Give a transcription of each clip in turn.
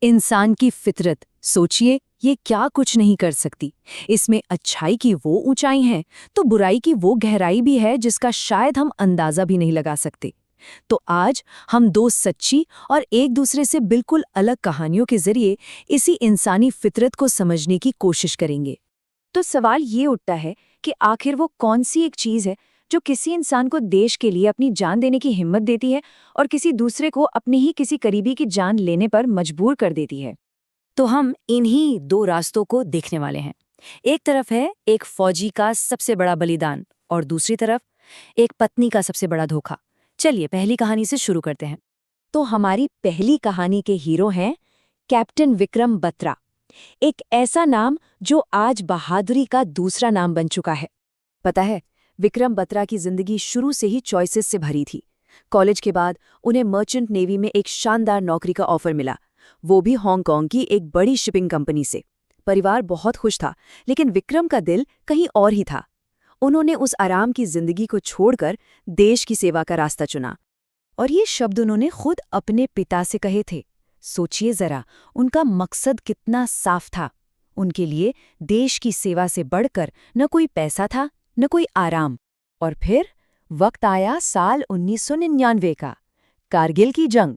इंसान की फितरत, सोचिए, ये क्या कुछ नहीं कर सकती। इसमें अच्छाई की वो ऊंचाई है तो बुराई की वो गहराई भी है जिसका शायद हम अंदाजा भी नहीं लगा सकते। तो आज हम दो सच्ची और एक दूसरे से बिल्कुल अलग कहानियों के जरिए इसी इंसानी फितरत को समझने की कोशिश करेंगे। तो सवाल ये उठता है कि आखिर वो कौन सी एक चीज है जो किसी इंसान को देश के लिए अपनी जान देने की हिम्मत देती है और किसी दूसरे को अपने ही किसी करीबी की जान लेने पर मजबूर कर देती है। तो हम इन्हीं दो रास्तों को देखने वाले हैं। एक तरफ है एक फौजी का सबसे बड़ा बलिदान और दूसरी तरफ एक पत्नी का सबसे बड़ा धोखा। चलिए पहली कहानी से शुरू करते हैं। तो हमारी पहली कहानी के हीरो हैं कैप्टन विक्रम बत्रा। एक ऐसा नाम जो आज बहादुरी का दूसरा नाम बन चुका है। पता है, विक्रम बत्रा की जिंदगी शुरू से ही चॉइसेस से भरी थी। कॉलेज के बाद उन्हें मर्चेंट नेवी में एक शानदार नौकरी का ऑफर मिला, वो भी हांगकांग की एक बड़ी शिपिंग कंपनी से। परिवार बहुत खुश था, लेकिन विक्रम का दिल कहीं और ही था। उन्होंने उस आराम की जिंदगी को छोड़कर देश की सेवा का रास्ता चुना। और ये शब्द उन्होंने खुद अपने पिता से कहे थे। सोचिए जरा, उनका मकसद कितना साफ था। उनके लिए देश की सेवा से बढ़कर न कोई पैसा था, न कोई आराम। और फिर वक्त आया साल 1999 का, कारगिल की जंग।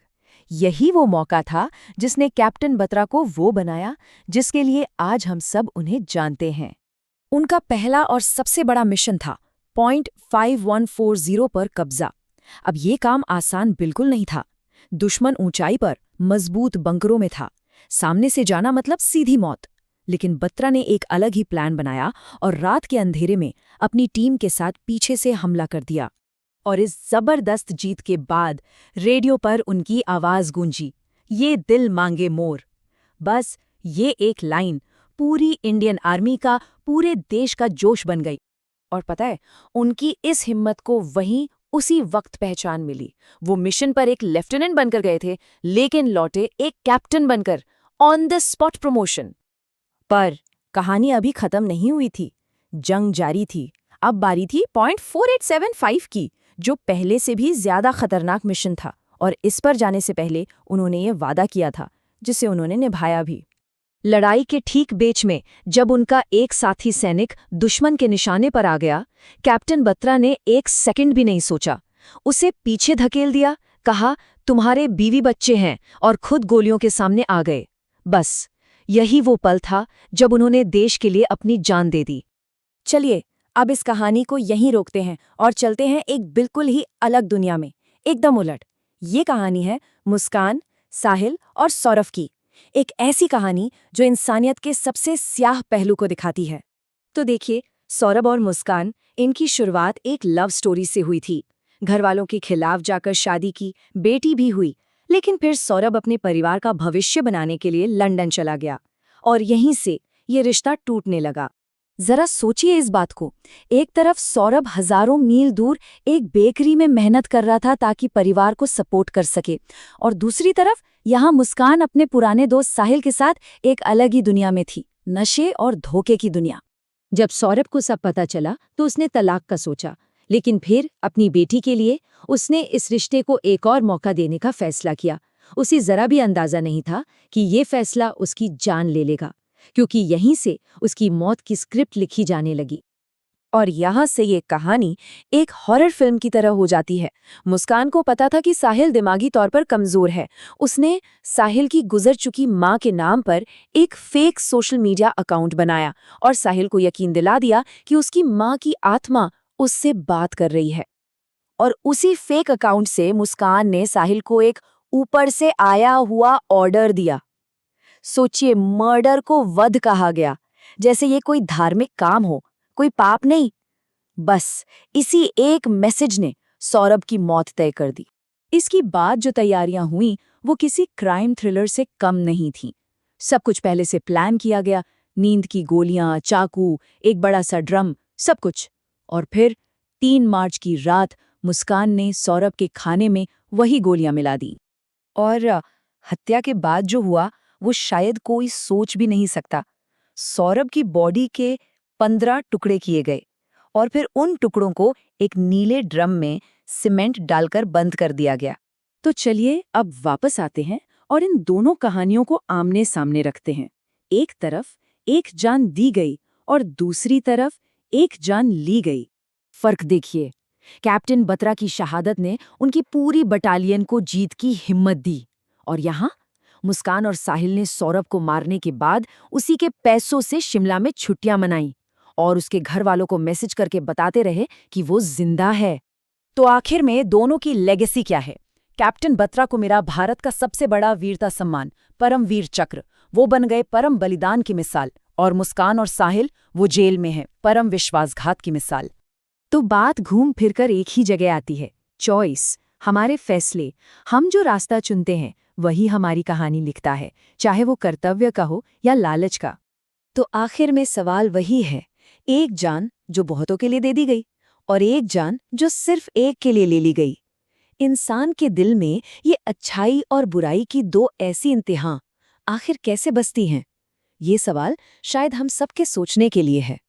यही वो मौका था जिसने कैप्टन बत्रा को वो बनाया जिसके लिए आज हम सब उन्हें जानते हैं। उनका पहला और सबसे बड़ा मिशन था पॉइंट 5140 पर कब्जा। अब ये काम आसान बिल्कुल नहीं था। दुश्मन ऊंचाई पर मजबूत बंकरों में था। सामने से जाना मतलब सीधी मौत। लेकिन बत्रा ने एक अलग ही प्लान बनाया और रात के अंधेरे में अपनी टीम के साथ पीछे से हमला कर दिया। और इस जबरदस्त जीत के बाद रेडियो पर उनकी आवाज गूंजी, ये दिल मांगे मोर। बस ये एक लाइन पूरी इंडियन आर्मी का, पूरे देश का जोश बन गई। और पता है, उनकी इस हिम्मत को वहीं उसी वक्त पहचान मिली। वो मिशन पर एक लेफ्टिनेंट बनकर गए थे, लेकिन लौटे एक कैप्टन बनकर, ऑन द स्पॉट प्रमोशन। पर कहानी अभी खत्म नहीं हुई थी। जंग जारी थी। अब बारी थी पॉइंट 4875 की, जो पहले से भी ज्यादा खतरनाक मिशन था। और इस पर जाने से पहले उन्होंने ये वादा किया था, जिसे उन्होंने निभाया भी। लड़ाई के ठीक बीच में जब उनका एक साथी सैनिक दुश्मन के निशाने पर आ गया, कैप्टन बत्रा ने एक सेकंड भी नहीं सोचा। उसे पीछे धकेल दिया, कहा, तुम्हारे बीवी बच्चे हैं, और खुद गोलियों के सामने आ गए। बस यही वो पल था जब उन्होंने देश के लिए अपनी जान दे दी। चलिए अब इस कहानी को यहीं रोकते हैं और चलते हैं एक बिल्कुल ही अलग दुनिया में, एकदम उलट। ये कहानी है मुस्कान, साहिल और सौरभ की। एक ऐसी कहानी जो इंसानियत के सबसे स्याह पहलू को दिखाती है। तो देखिए, सौरभ और मुस्कान, इनकी शुरुआत एक लव स्टोरी से हुई थी। घरवालों के खिलाफ जाकर शादी की, बेटी भी हुई। लेकिन फिर सौरभ अपने परिवार का भविष्य बनाने के लिए लंदन चला गया और यहीं से ये रिश्ता टूटने लगा। जरा सोचिए इस बात को। एक तरफ सौरभ हजारों मील दूर एक बेकरी में मेहनत कर रहा था ताकि परिवार को सपोर्ट कर सके, और दूसरी तरफ यहाँ मुस्कान अपने पुराने दोस्त साहिल के साथ एक अलग ही दुनिया में थी, नशे और धोखे की दुनिया। जब सौरभ को सब पता चला तो उसने तलाक का सोचा, लेकिन फिर अपनी बेटी के लिए उसने इस रिश्ते को एक और मौका देने का फैसला किया। उसे जरा भी अंदाजा नहीं था कि ये फैसला उसकी जान ले लेगा, क्योंकि यहीं से उसकी मौत की स्क्रिप्ट लिखी जाने लगी। और यहाँ से ये कहानी एक हॉरर फिल्म की तरह हो जाती है। मुस्कान को पता था कि साहिल दिमागी तौर पर कमजोर है। उसने साहिल की गुजर चुकी माँ के नाम पर एक फेक सोशल मीडिया अकाउंट बनाया और साहिल को यकीन दिला दिया कि उसकी माँ की आत्मा उससे बात कर रही है। और उसी फेक अकाउंट से मुस्कान ने साहिल को एक ऊपर से आया हुआ ऑर्डर दिया। सोचिए, मर्डर को वध कहा गया, जैसे ये कोई धार्मिक काम हो, कोई पाप नहीं। बस इसी एक मैसेज ने सौरभ की मौत तय कर दी। इसकी बाद जो तैयारियां हुईं वो किसी क्राइम थ्रिलर से कम नहीं थीं। सब कुछ पहले से प्लान किया गया, नींद की गोलियां, चाकू, एक बड़ा सा ड्रम, सब कुछ। और फिर 3 मार्च की रात मुस्कान ने सौरभ के खाने में वही गोलियां मिला दी। और हत्या के बाद जो हुआ वो शायद कोई सोच भी नहीं सकता। सौरभ की बॉडी के 15 टुकड़े किए गए और फिर उन टुकड़ों को एक नीले ड्रम में सीमेंट डालकर बंद कर दिया गया। तो चलिए अब वापस आते हैं और इन दोनों कहानियों को आमने सामने रखते हैं। एक तरफ एक जान दी गई और दूसरी तरफ एक जान ली गई। फर्क देखिए, कैप्टन बत्रा की शहादत ने उनकी पूरी बटालियन को जीत की हिम्मत दी, और यहाँ मुस्कान और साहिल ने सौरभ को मारने के बाद उसी के पैसों से शिमला में छुट्टियां मनाई और उसके घर वालों को मैसेज करके बताते रहे कि वो जिंदा है। तो आखिर में दोनों की लेगेसी क्या है? कैप्टन बत्रा को मिला भारत का सबसे बड़ा वीरता सम्मान, परमवीर चक्र। वो बन गए परम बलिदान की मिसाल। और मुस्कान और साहिल, वो जेल में है, परम विश्वासघात की मिसाल। तो बात घूम फिरकर एक ही जगह आती है, चॉइस, हमारे फैसले। हम जो रास्ता चुनते हैं वही हमारी कहानी लिखता है, चाहे वो कर्तव्य का हो या लालच का। तो आखिर में सवाल वही है, एक जान जो बहुतों के लिए दे दी गई और एक जान जो सिर्फ एक के लिए ले ली गई। इंसान के दिल में ये अच्छाई और बुराई की दो ऐसी इंतहा आखिर कैसे बसती हैं? ये सवाल शायद हम सबके सोचने के लिए है।